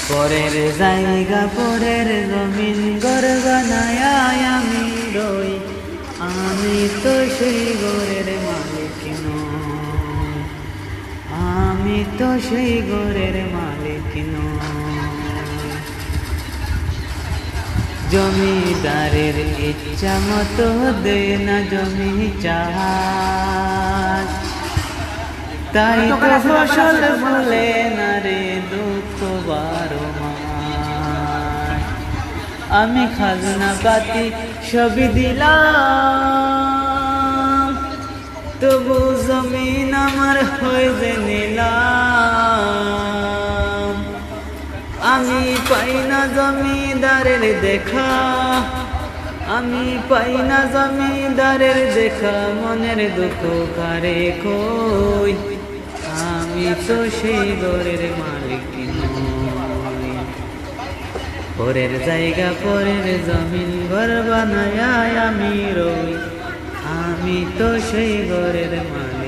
পরের জায়গা পরের জমিন ঘর বানায় আমি রই, আমি তো সেই ঘরের মালিক নই, আমি তো সেই ঘরের মালিক নই। জমিদারের ইচ্ছা মতো দে না জমি চাষ, তাই তো ফসল ফলে না রে দুঃখ বারো মাস। আমি খাজনা পাতি সবই দিলাম, তবু জমিন আমার হয়ে যে নিলাম। আমি পাই না জমিদারের দেখা, আমি পাই না জমিদারের দেখা, মনের দুঃখ কারে কই, আমি তো সেই ঘরের মালিক নই। পরের জায়গা পরের জমিন ঘর বানায় আমি রই, আমি তো সেই ঘরের মালিক।